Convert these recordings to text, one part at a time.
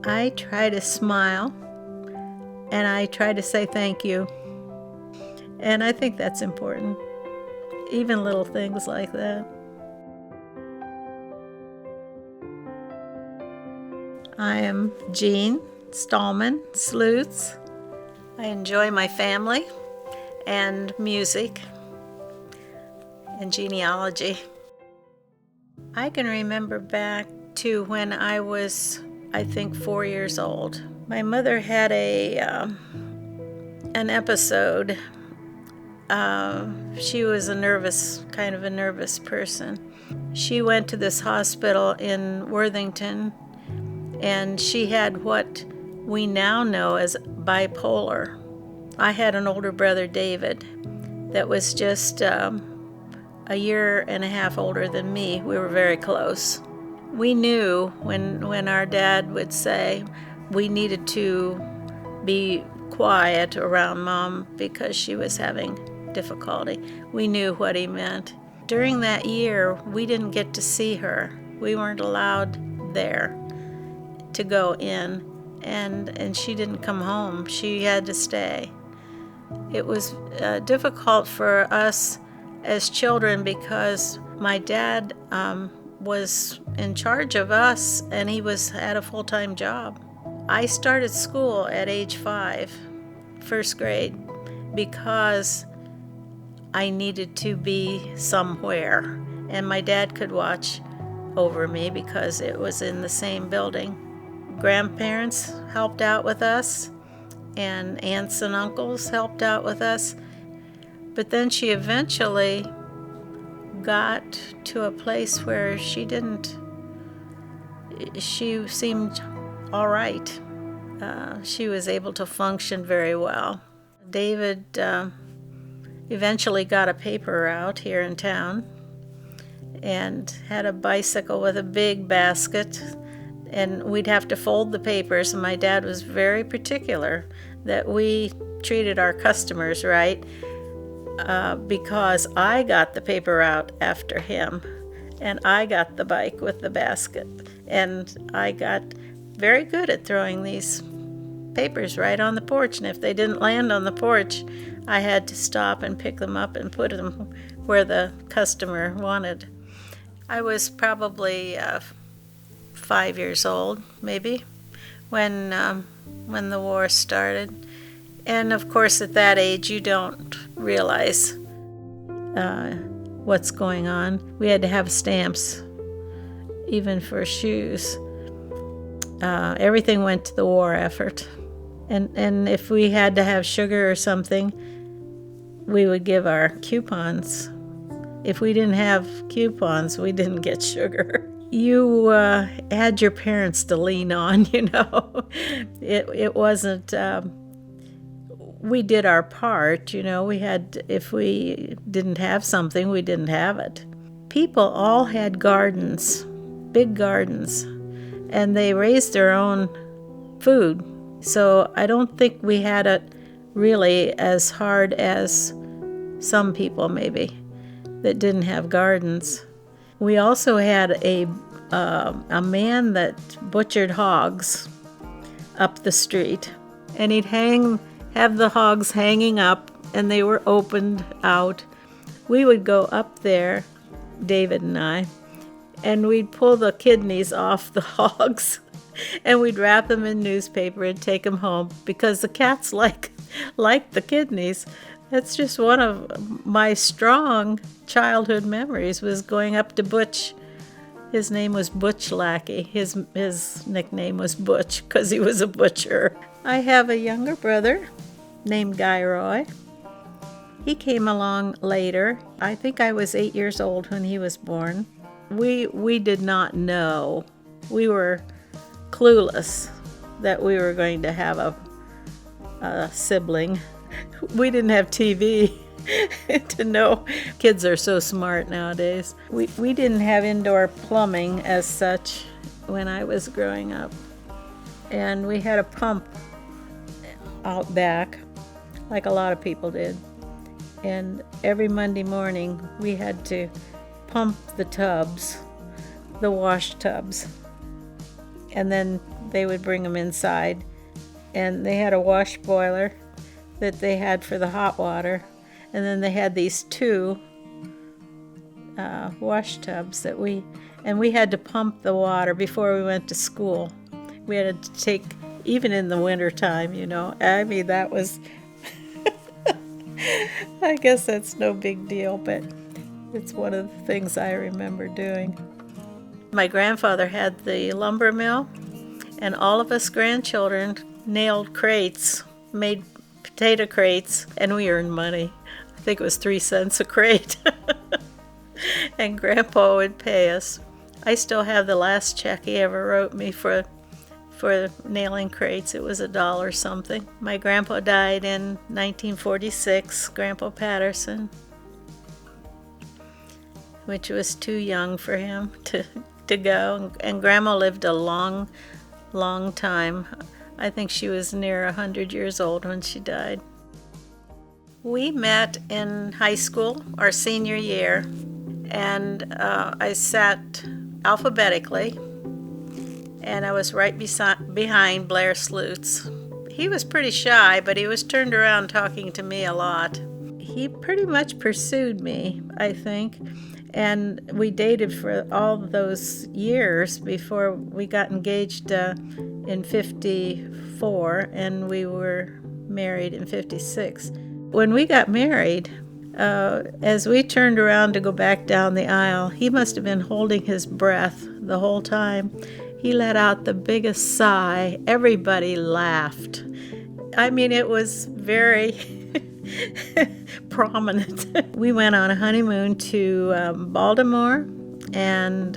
I try to smile and I try to say thank you. And I think that's important, even little things like that. I am Jean Slutz. I enjoy my family and music and genealogy. I can remember back to when I was, I think, 4 years old. My mother had an episode. She was kind of a nervous person. She went to this hospital in Worthington, and she had what we now know as bipolar. I had an older brother, David, that was just a year and a half older than me. We were very close. We knew when our dad would say we needed to be quiet around Mom because she was having difficulty. We knew what he meant. During that year, we didn't get to see her. We weren't allowed there to go in, and she didn't come home. She had to stay. It was difficult for us as children because my dad was in charge of us, and he had a full-time job. I started school at age 5, first grade, because I needed to be somewhere, and my dad could watch over me because it was in the same building. Grandparents helped out with us, and aunts and uncles helped out with us. But then she eventually got to a place where she seemed all right. She was able to function very well. David eventually got a paper route here in town and had a bicycle with a big basket, and we'd have to fold the papers, and my dad was very particular that we treated our customers right, because I got the paper route after him, and I got the bike with the basket, and I got very good at throwing these papers right on the porch, and if they didn't land on the porch, I had to stop and pick them up and put them where the customer wanted. I was probably 5 years old, maybe, when the war started. And of course, at that age, you don't realize what's going on. We had to have stamps, even for shoes. Everything went to the war effort. And if we had to have sugar or something, we would give our coupons. If we didn't have coupons, we didn't get sugar. You had your parents to lean on, you know. It wasn't, we did our part, you know. If we didn't have something, we didn't have it. People all had gardens, big gardens, and they raised their own food. So I don't think we had it really as hard as some people maybe that didn't have gardens. We also had a man that butchered hogs up the street, and he'd have the hogs hanging up, and they were opened out. We would go up there, David and I, and we'd pull the kidneys off the hogs, and we'd wrap them in newspaper and take them home because the cats like the kidneys. That's just one of my strong childhood memories, was going up to Butch. His name was Butch Lackey. His nickname was Butch because he was a butcher. I have a younger brother named Guy Roy. He came along later. I think I was 8 years old when he was born. We did not know. We were clueless that we were going to have a sibling. We didn't have TV to know. Kids are so smart nowadays. We didn't have indoor plumbing as such when I was growing up. And we had a pump out back, like a lot of people did. And every Monday morning, we had to pump the tubs, the wash tubs. and then they would bring them inside. And they had a wash boiler that they had for the hot water. And then they had these two wash tubs that we had to pump the water before we went to school. We had to take, even in the winter time, I mean, that was, I guess that's no big deal, but it's one of the things I remember doing. My grandfather had the lumber mill, and all of us grandchildren nailed crates, made potato crates, and we earned money. I think it was 3 cents a crate. And Grandpa would pay us. I still have the last check he ever wrote me for nailing crates. It was $1 something. My grandpa died in 1946, Grandpa Patterson, which was too young for him to go. And Grandma lived a long, long time. I think she was near 100 years old when she died. We met in high school, our senior year, and I sat alphabetically, and I was right behind Blair Slutz. He was pretty shy, but he was turned around talking to me a lot. He pretty much pursued me, I think, and we dated for all those years before we got engaged in 54, and we were married in 56. When we got married, as we turned around to go back down the aisle, he must have been holding his breath the whole time. He let out the biggest sigh. Everybody laughed. I mean, it was very prominent. We went on a honeymoon to Baltimore and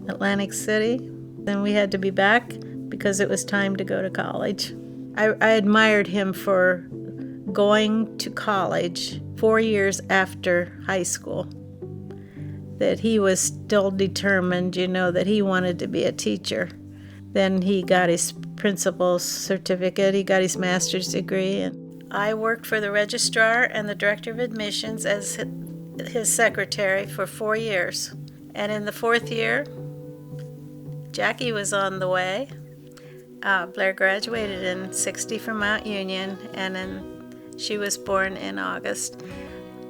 Atlantic City. Then we had to be back because it was time to go to college. I admired him for going to college 4 years after high school, that he was still determined, that he wanted to be a teacher. Then he got his principal's certificate, he got his master's degree, and I worked for the registrar and the director of admissions as his secretary for 4 years. And in the 4th year, Jackie was on the way. Blair graduated in 60 from Mount Union, and she was born in August,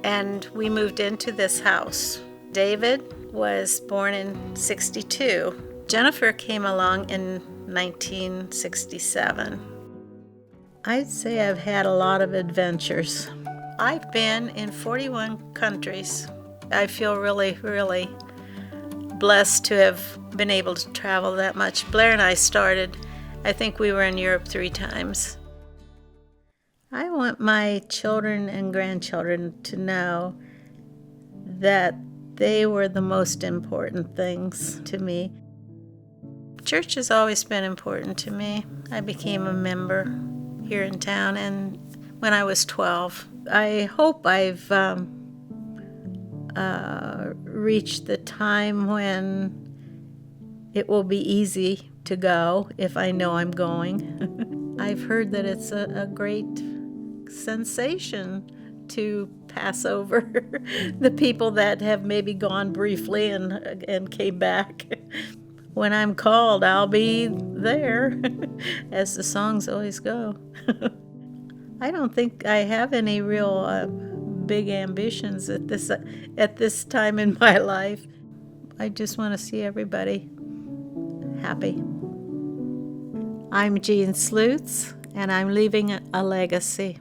and we moved into this house. David was born in 62. Jennifer came along in 1967. I'd say I've had a lot of adventures. I've been in 41 countries. I feel really, really blessed to have been able to travel that much. Blair and I started, I think we were in Europe 3 times. I want my children and grandchildren to know that they were the most important things to me. Church has always been important to me. I became a member here in town and when I was 12. I hope I've reached the time when it will be easy to go if I know I'm going. I've heard that it's a great sensation to pass over the people that have maybe gone briefly and came back. When I'm called, I'll be there, as the songs always go. I don't think I have any real big ambitions at this time in my life. I just want to see everybody happy. I'm Jean Slutz, and I'm leaving a legacy.